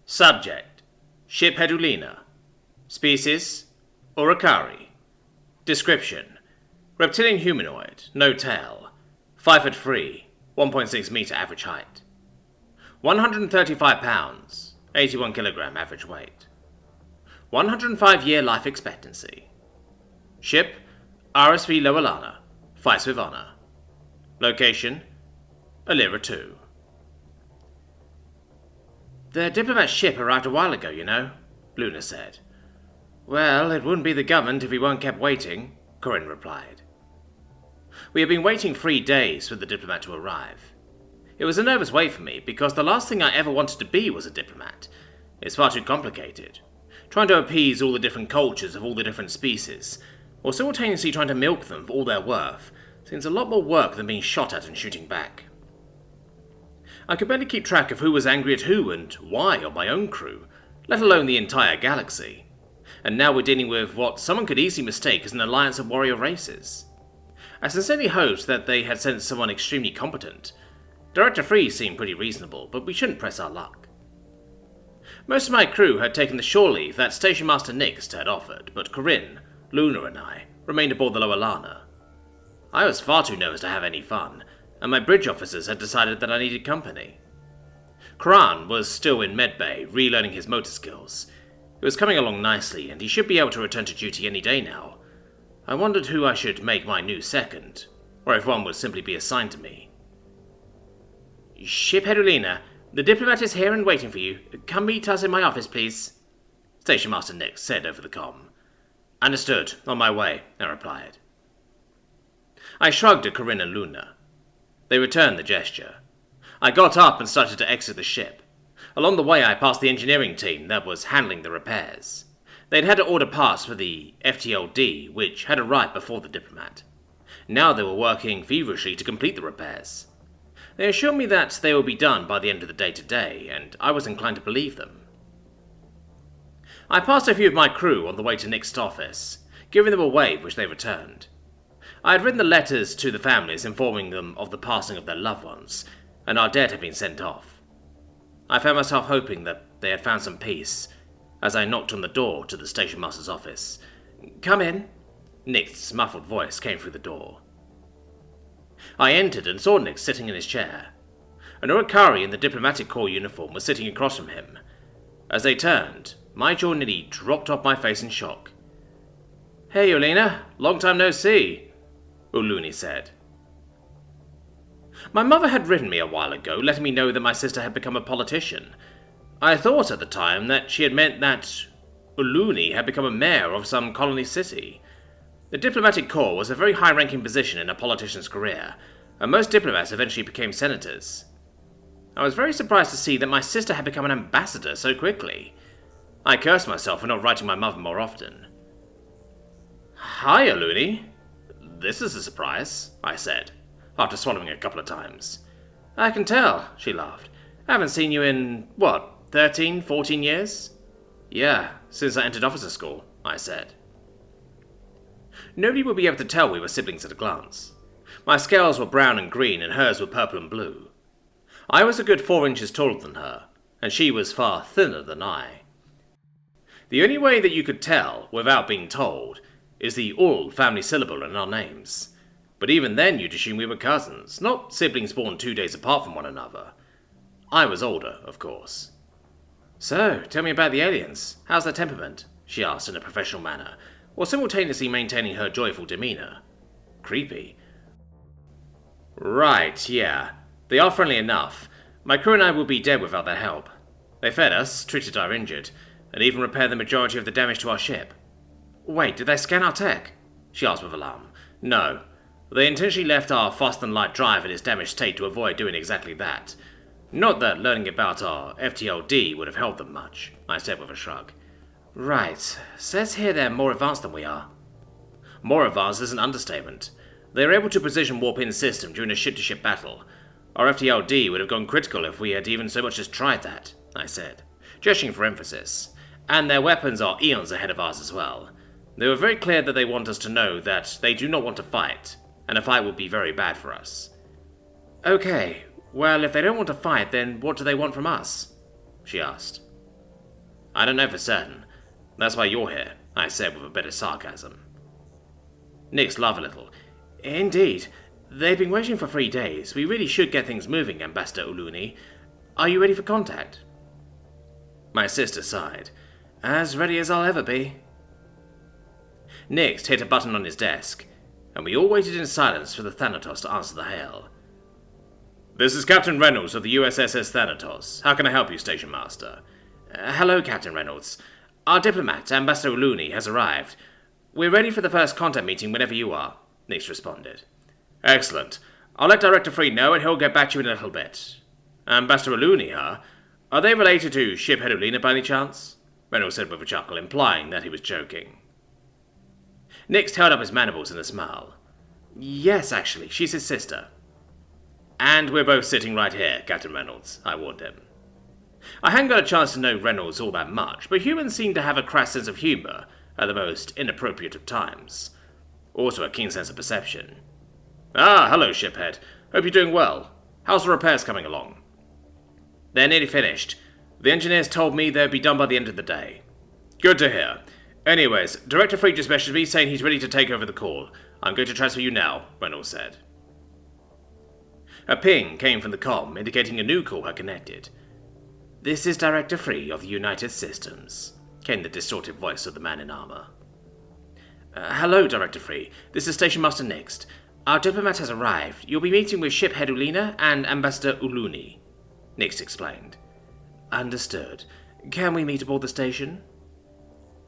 Subject: Ship Hedulina. Species: Orikari. Description: reptilian humanoid, no tail, 5'3", 1.6 meter average height. 135 pounds, 81 kilogram average weight. 105-year life expectancy. Ship: RSV Loalana, fights with honor. Location: Alira 2. The diplomat ship arrived a while ago, you know, Luna said. Well, it wouldn't be the government if we weren't kept waiting, Corinne replied. We had been waiting 3 days for the diplomat to arrive. It was a nervous wait for me, because the last thing I ever wanted to be was a diplomat. It's far too complicated. Trying to appease all the different cultures of all the different species, or simultaneously trying to milk them for all they're worth, seems a lot more work than being shot at and shooting back. I could barely keep track of who was angry at who and why on my own crew, let alone the entire galaxy. And now we're dealing with what someone could easily mistake as an alliance of warrior races. I sincerely hoped that they had sent someone extremely competent. Director 3 seemed pretty reasonable, but we shouldn't press our luck. Most of my crew had taken the shore leave that Station Master Nixt had offered, but Corinne, Luna and I remained aboard the Loalana. I was far too nervous to have any fun, and my bridge officers had decided that I needed company. Karan was still in medbay, relearning his motor skills. It was coming along nicely, and he should be able to return to duty any day now. I wondered who I should make my new second, or if one would simply be assigned to me. Ship Hedulina, the diplomat is here and waiting for you. Come meet us in my office, please, Station Master Nick said over the comm. Understood, on my way, I replied. I shrugged at Corinne and Luna. They returned the gesture. I got up and started to exit the ship. Along the way I passed the engineering team that was handling the repairs. They'd had to order parts for the FTLD, which had arrived before the diplomat. Now they were working feverishly to complete the repairs. They assured me that they would be done by the end of the day today, and I was inclined to believe them. I passed a few of my crew on the way to Nick's office, giving them a wave which they returned. I had written the letters to the families informing them of the passing of their loved ones, and our dead had been sent off. I found myself hoping that they had found some peace, as I knocked on the door to the station master's office. Come in. Nick's muffled voice came through the door. I entered and saw Nick sitting in his chair. An Orikari in the diplomatic corps uniform was sitting across from him. As they turned, my jaw nearly dropped off my face in shock. Hey, Yelena, long time no see, Uluni said. My mother had written me a while ago, letting me know that my sister had become a politician. I thought at the time that she had meant that Uluni had become a mayor of some colony city. The diplomatic corps was a very high-ranking position in a politician's career, and most diplomats eventually became senators. I was very surprised to see that my sister had become an ambassador so quickly. I cursed myself for not writing my mother more often. Hi, Uluni. This is a surprise, I said, after swallowing a couple of times. I can tell, she laughed. I haven't seen you in, 13, 14 years? Yeah, since I entered officer school, I said. Nobody would be able to tell we were siblings at a glance. My scales were brown and green, and hers were purple and blue. I was a good 4 inches taller than her, and she was far thinner than I. The only way that you could tell, without being told, is the Ul family syllable in our names. But even then you'd assume we were cousins, not siblings born 2 days apart from one another. I was older, of course. So, tell me about the aliens. How's their temperament? She asked in a professional manner, while simultaneously maintaining her joyful demeanor. Creepy. Right, yeah. They are friendly enough. My crew and I will be dead without their help. They fed us, treated our injured, and even repaired the majority of the damage to our ship. Wait, did they scan our tech? She asked with alarm. No. They intentionally left our faster-than-light drive in its damaged state to avoid doing exactly that. Not that learning about our FTLD would have helped them much, I said with a shrug. Right. Says here they're more advanced than we are. More advanced is an understatement. They are able to precision warp in system during a ship-to-ship battle. Our FTLD would have gone critical if we had even so much as tried that, I said, gesturing for emphasis. And their weapons are eons ahead of ours as well. They were very clear that they want us to know that they do not want to fight, and a fight would be very bad for us. Okay, well, if they don't want to fight, then what do they want from us? She asked. I don't know for certain. That's why you're here, I said with a bit of sarcasm. Nix laughed a little. Indeed. They've been waiting for 3 days. We really should get things moving, Ambassador Uluni. Are you ready for contact? My sister sighed. As ready as I'll ever be. Nix hit a button on his desk, and we all waited in silence for the Thanatos to answer the hail. This is Captain Reynolds of the USSS Thanatos. How can I help you, Station Master? Hello, Captain Reynolds. Our diplomat, Ambassador Uluni, has arrived. We're ready for the first contact meeting whenever you are, Nix responded. Excellent. I'll let Director Free know and he'll get back to you in a little bit. Ambassador Uluni, huh? Are they related to Ship Hedulina by any chance? Reynolds said with a chuckle, implying that he was joking. Nix held up his mandibles in a smile. Yes, actually, she's his sister. And we're both sitting right here, Captain Reynolds, I warned him. I hadn't got a chance to know Reynolds all that much, but humans seem to have a crass sense of humour at the most inappropriate of times. Also a keen sense of perception. Ah, hello, shiphead. Hope you're doing well. How's the repairs coming along? They're nearly finished. The engineers told me they'd be done by the end of the day. Good to hear. Anyways, Director Free just messaged me saying he's ready to take over the call. I'm going to transfer you now, Reynolds said. A ping came from the comm, indicating a new call had connected. This is Director Free of the United Systems, came the distorted voice of the man in armor. Hello, Director Free. This is Station Master Nix. Our diplomat has arrived. You'll be meeting with Ship Hedulina and Ambassador Uluni, Nix explained. Understood. Can we meet aboard the station?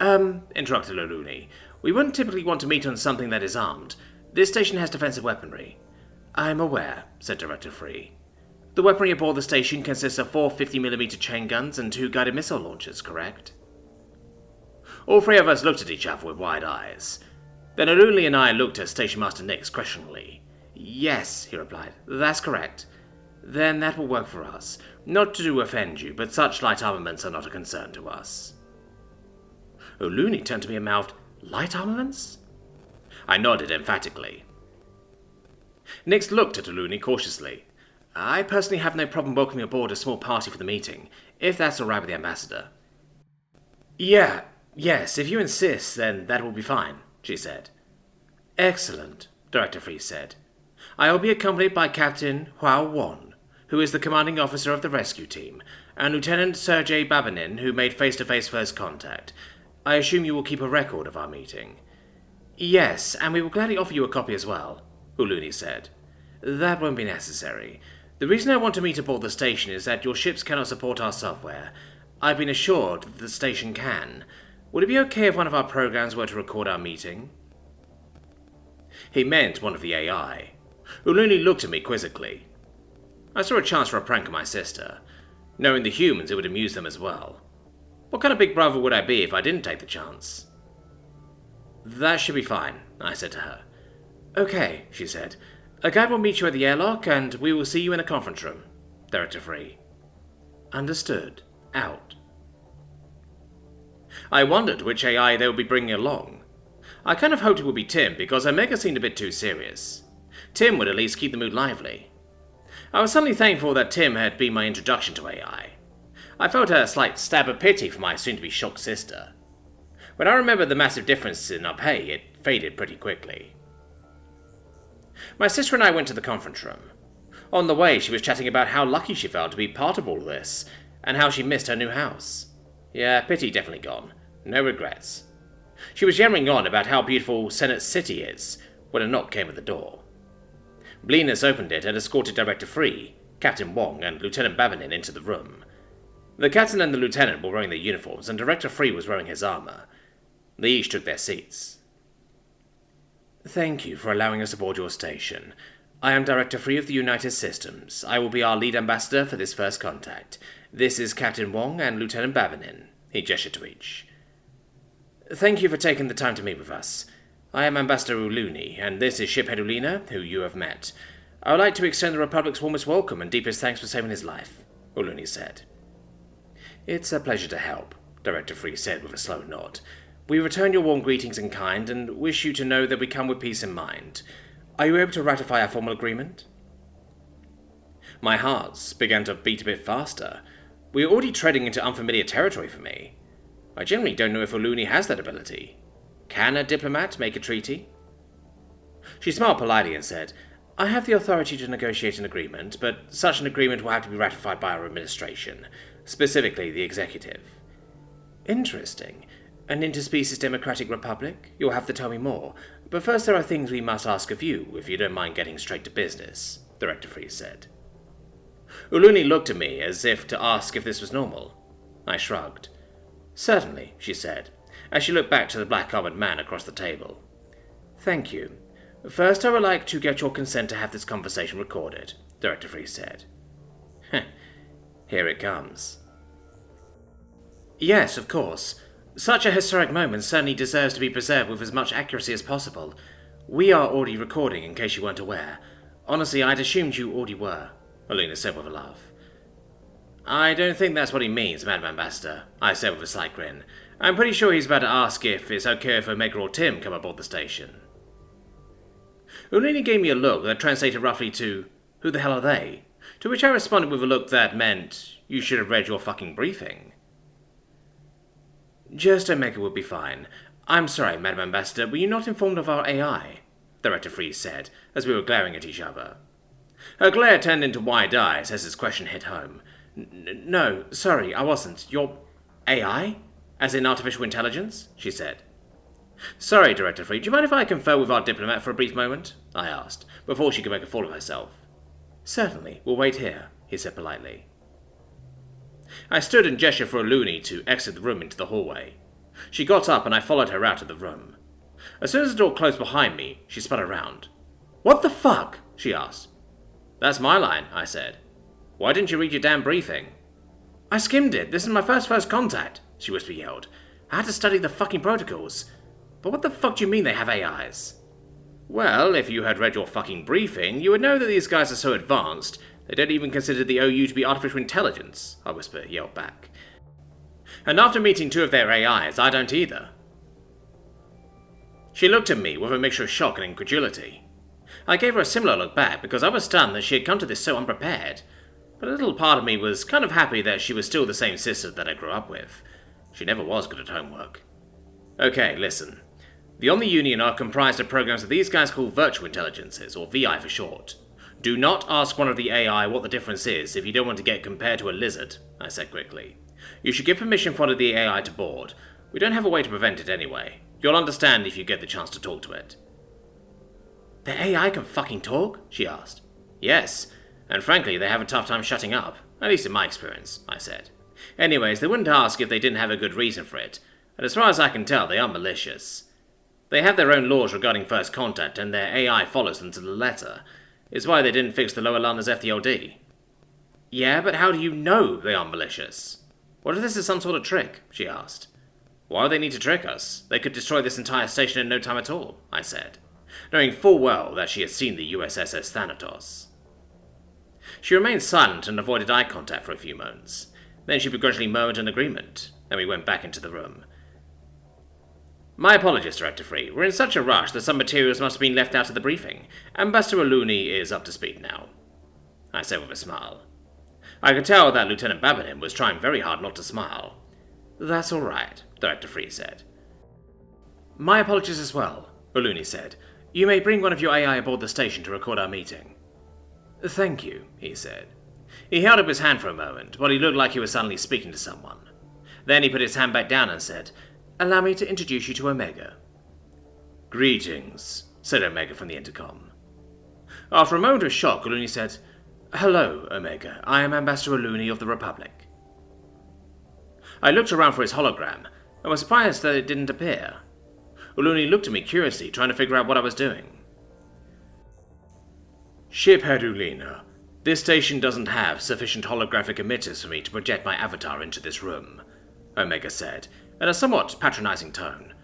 Interrupted Uluni. We wouldn't typically want to meet on something that is armed. This station has defensive weaponry. I'm aware, said Director Free. The weaponry aboard the station consists of 4 50mm chain guns and 2 guided missile launchers, correct? All 3 of us looked at each other with wide eyes. Then Uluni and I looked at Station Master Nix questioningly. Yes, he replied. That's correct. Then that will work for us. Not to offend you, but such light armaments are not a concern to us. Uluni turned to me and mouthed, Light armaments? I nodded emphatically. Nix looked at Uluni cautiously. I personally have no problem welcoming aboard a small party for the meeting, if that's alright with the Ambassador. Yes, if you insist, then that will be fine, she said. Excellent, Director Free said. I will be accompanied by Captain Hua Won, who is the commanding officer of the rescue team, and Lieutenant Sergei Babanin, who made face-to-face first contact. I assume you will keep a record of our meeting. Yes, and we will gladly offer you a copy as well, Uluni said. That won't be necessary. The reason I want to meet aboard the station is that your ships cannot support our software. I've been assured that the station can. Would it be okay if one of our programs were to record our meeting? He meant one of the AI. Uluni looked at me quizzically. I saw a chance for a prank on my sister. Knowing the humans, it would amuse them as well. What kind of big brother would I be if I didn't take the chance? That should be fine, I said to her. Okay, she said. A guide will meet you at the airlock, and we will see you in the conference room. Director Free. Understood. Out. I wondered which AI they would be bringing along. I kind of hoped it would be Tim, because Omega seemed a bit too serious. Tim would at least keep the mood lively. I was suddenly thankful that Tim had been my introduction to AI. I felt a slight stab of pity for my soon-to-be shocked sister. When I remembered the massive difference in our pay, it faded pretty quickly. My sister and I went to the conference room. On the way, she was chatting about how lucky she felt to be part of all this, and how she missed her new house. Yeah, pity definitely gone. No regrets. She was yammering on about how beautiful Senate City is, when a knock came at the door. Blenus opened it and escorted Director Free, Captain Wong, and Lieutenant Babanin into the room. The captain and the lieutenant were wearing their uniforms, and Director Free was wearing his armor. They each took their seats. Thank you for allowing us aboard your station. I am Director Free of the United Systems. I will be our lead ambassador for this first contact. This is Captain Wong and Lieutenant Babanin. He gestured to each. Thank you for taking the time to meet with us. I am Ambassador Uluni, and this is Ship Hedulina, who you have met. I would like to extend the Republic's warmest welcome and deepest thanks for saving his life, Uluni said. It's a pleasure to help, Director Free said with a slow nod. We return your warm greetings in kind and wish you to know that we come with peace in mind. Are you able to ratify our formal agreement? My heart began to beat a bit faster. We were already treading into unfamiliar territory for me. I generally don't know if Uluni has that ability. Can a diplomat make a treaty? She smiled politely and said, I have the authority to negotiate an agreement, but such an agreement will have to be ratified by our administration, specifically the executive. Interesting. An interspecies democratic republic? You'll have to tell me more. But first there are things we must ask of you, if you don't mind getting straight to business, Director Freeze said. Uluni looked at me as if to ask if this was normal. I shrugged. Certainly, she said, as she looked back to the black-armored man across the table. Thank you. First, I would like to get your consent to have this conversation recorded, Director Freeze said. Here it comes. Yes, of course. Such a historic moment certainly deserves to be preserved with as much accuracy as possible. We are already recording, in case you weren't aware. Honestly, I'd assumed you already were, Alina said with a laugh. I don't think that's what he means, Madam Ambassador, I said with a slight grin. I'm pretty sure he's about to ask if it's okay if Omega or Tim come aboard the station. Ulini gave me a look that translated roughly to, who the hell are they? To which I responded with a look that meant, you should have read your fucking briefing. Just Omega would be fine. I'm sorry, Madam Ambassador, were you not informed of our AI? Director Freeze said, as we were glaring at each other. Her glare turned into wide eyes as his question hit home. No, sorry, I wasn't. Your AI? As in artificial intelligence? She said. Sorry, Director Freeze, do you mind if I confer with our diplomat for a brief moment? I asked, before she could make a fool of herself. Certainly, we'll wait here, he said politely. I stood and gestured for Uluni to exit the room into the hallway. She got up and I followed her out of the room. As soon as the door closed behind me, she spun around. What the fuck? She asked. That's my line, I said. Why didn't you read your damn briefing? I skimmed it. This is my first contact, she whisper yelled. I had to study the fucking protocols. But what the fuck do you mean they have AIs? Well, if you had read your fucking briefing, you would know that these guys are so advanced, they don't even consider the OU to be artificial intelligence, I yelled back. And after meeting two of their AIs, I don't either. She looked at me with a mixture of shock and incredulity. I gave her a similar look back because I was stunned that she had come to this so unprepared, but a little part of me was kind of happy that she was still the same sister that I grew up with. She never was good at homework. Okay, listen. The Omni Union are comprised of programs that these guys call virtual intelligences, or VI for short. Do not ask one of the AI what the difference is if you don't want to get compared to a lizard, I said quickly. You should give permission for one of the AI to board. We don't have a way to prevent it anyway. You'll understand if you get the chance to talk to it. The AI can fucking talk? She asked. Yes, and frankly they have a tough time shutting up, at least in my experience, I said. Anyways, they wouldn't ask if they didn't have a good reason for it, and as far as I can tell, they are malicious. They have their own laws regarding first contact, and their AI follows them to the letter. It's why they didn't fix the lower London's FTLD. Yeah, but how do you know they are malicious? What if this is some sort of trick? She asked. Why would they need to trick us? They could destroy this entire station in no time at all, I said, knowing full well that she had seen the USS Thanatos. She remained silent and avoided eye contact for a few moments. Then she begrudgingly murmured an agreement, and we went back into the room. My apologies, Director Free. We're in such a rush that some materials must have been left out of the briefing. Ambassador Uluni is up to speed now, I said with a smile. I could tell that Lieutenant Babbitt was trying very hard not to smile. That's all right, Director Free said. My apologies as well, Uluni said. You may bring one of your AI aboard the station to record our meeting. Thank you, he said. He held up his hand for a moment, while he looked like he was suddenly speaking to someone. Then he put his hand back down and said, Allow me to introduce you to Omega. Greetings, said Omega from the intercom. After a moment of shock, Uluni said, Hello, Omega. I am Ambassador Uluni of the Republic. I looked around for his hologram, and was surprised that it didn't appear. Uluni looked at me curiously, trying to figure out what I was doing. Shiphead Ulina, this station doesn't have sufficient holographic emitters for me to project my avatar into this room, Omega said, in a somewhat patronizing tone.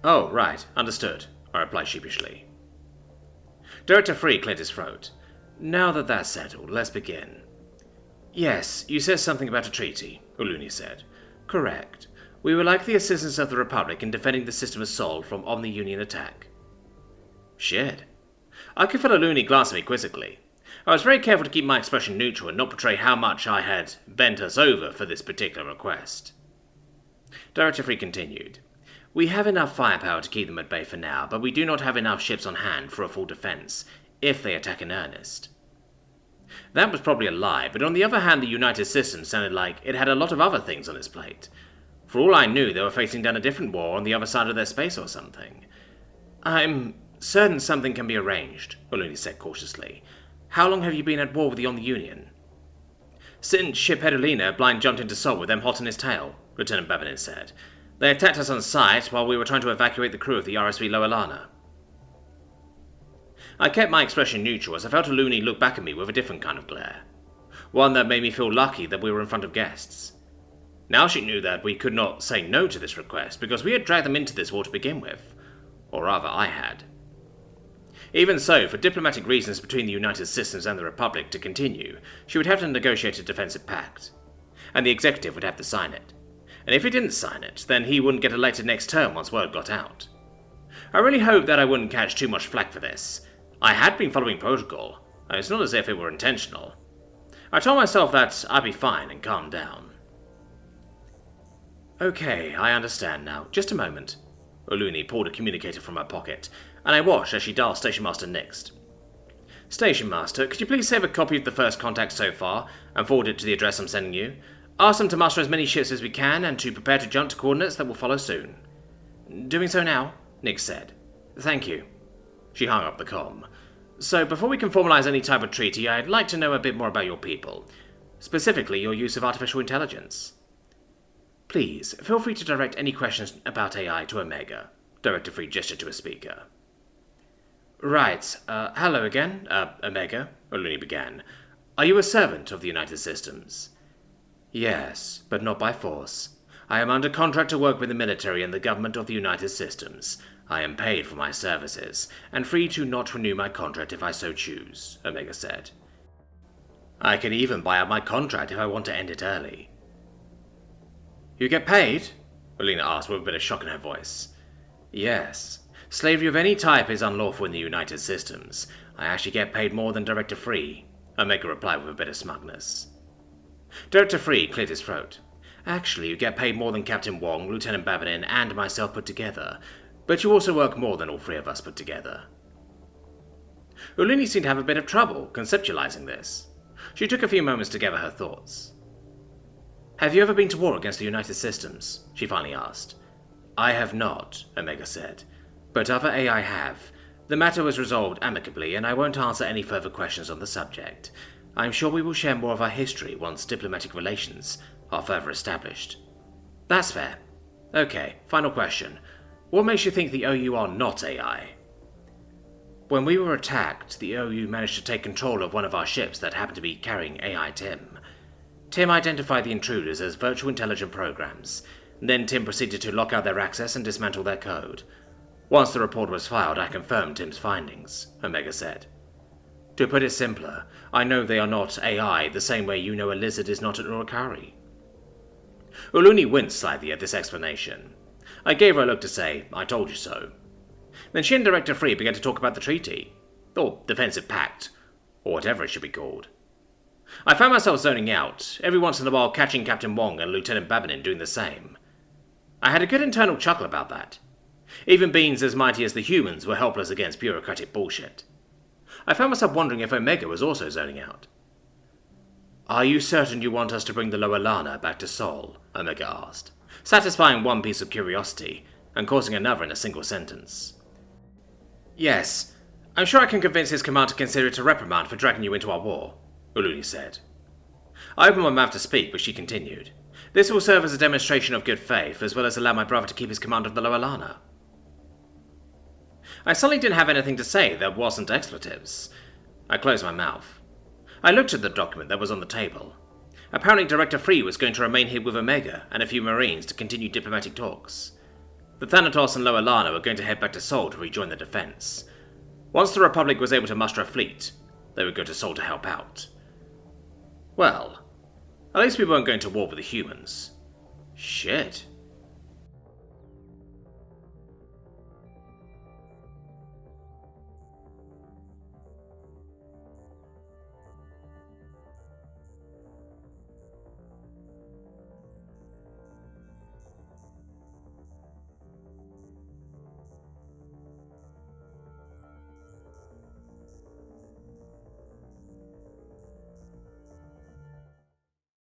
Oh, right, understood, I replied sheepishly. Director Free cleared his throat. Now that that's settled, let's begin. Yes, you said something about a treaty, Uluni said. Correct. We would like the assistance of the Republic in defending the system of Sol from Omni-Union attack. Shit. I could feel Uluni glance at me quizzically. I was very careful to keep my expression neutral and not portray how much I had bent us over for this particular request. Director Free continued. We have enough firepower to keep them at bay for now, but we do not have enough ships on hand for a full defense, if they attack in earnest. That was probably a lie, but on the other hand, the United Systems sounded like it had a lot of other things on its plate. For all I knew, they were facing down a different war on the other side of their space or something. I'm certain something can be arranged, Oluni said cautiously. How long have you been at war with the Union? Since Ship Hedolina blind jumped into Sol with them hot on his tail, Lieutenant Babinin said. They attacked us on sight while we were trying to evacuate the crew of the RSV Lower Lana. I kept my expression neutral as I felt Oluni look back at me with a different kind of glare. One that made me feel lucky that we were in front of guests. Now she knew that we could not say no to this request because we had dragged them into this war to begin with. Or rather, I had. Even so, for diplomatic reasons between the United Systems and the Republic to continue, she would have to negotiate a defensive pact. And the executive would have to sign it. And if he didn't sign it, then he wouldn't get elected next term once word got out. I really hoped that I wouldn't catch too much flack for this. I had been following protocol, and it's not as if it were intentional. I told myself that I'd be fine and calm down. Okay, I understand now. Just a moment. Oluni pulled a communicator from her pocket, and I watched as she dialed Station Master next. Station Master, could you please save a copy of the first contact so far, and forward it to the address I'm sending you? Ask them to muster as many ships as we can, and to prepare to jump to coordinates that will follow soon. Doing so now, Nick said. Thank you. She hung up the comm. So, before we can formalize any type of treaty, I'd like to know a bit more about your people. Specifically, your use of artificial intelligence. Please, feel free to direct any questions about AI to Omega. Director Free gestured to a speaker. Right, hello again, Omega, Oluni began. Are you a servant of the United Systems? Yes, but not by force. I am under contract to work with the military and the government of the United Systems. I am paid for my services, and free to not renew my contract if I so choose, Omega said. I can even buy out my contract if I want to end it early. You get paid? Olina asked with a bit of shock in her voice. Yes. Slavery of any type is unlawful in the United Systems. I actually get paid more than Director Free, Omega replied with a bit of smugness. Director Free cleared his throat. Actually, you get paid more than Captain Wong, Lieutenant Babinin, and myself put together, but you also work more than all three of us put together. Ulini seemed to have a bit of trouble conceptualizing this. She took a few moments to gather her thoughts. Have you ever been to war against the United Systems? She finally asked. I have not, Omega said, but other AI have. The matter was resolved amicably, and I won't answer any further questions on the subject. I'm sure we will share more of our history once diplomatic relations are further established. That's fair. Okay, final question. What makes you think the OU are not AI? When we were attacked, the OU managed to take control of one of our ships that happened to be carrying AI Tim. Tim identified the intruders as virtual intelligent programs. Then Tim proceeded to lock out their access and dismantle their code. Once the report was filed, I confirmed Tim's findings, Omega said. To put it simpler, I know they are not AI the same way you know a lizard is not an Urakari. Uluni winced slightly at this explanation. I gave her a look to say, I told you so. Then she and Director Free began to talk about the treaty, or defensive pact, or whatever it should be called. I found myself zoning out, every once in a while catching Captain Wong and Lieutenant Babinin doing the same. I had a good internal chuckle about that. Even beings as mighty as the humans were helpless against bureaucratic bullshit. I found myself wondering if Omega was also zoning out. Are you certain you want us to bring the Lower Lana back to Sol? Omega asked, satisfying one piece of curiosity and causing another in a single sentence. Yes, I'm sure I can convince his command to consider it a reprimand for dragging you into our war, Uluni said. I opened my mouth to speak, but she continued. This will serve as a demonstration of good faith, as well as allow my brother to keep his command of the Lower Lana. I suddenly didn't have anything to say that wasn't expletives. I closed my mouth. I looked at the document that was on the table. Apparently Director Free was going to remain here with Omega and a few Marines to continue diplomatic talks. The Thanatos and Lower Lana were going to head back to Sol to rejoin the defense. Once the Republic was able to muster a fleet, they would go to Sol to help out. Well, at least we weren't going to war with the humans. Shit.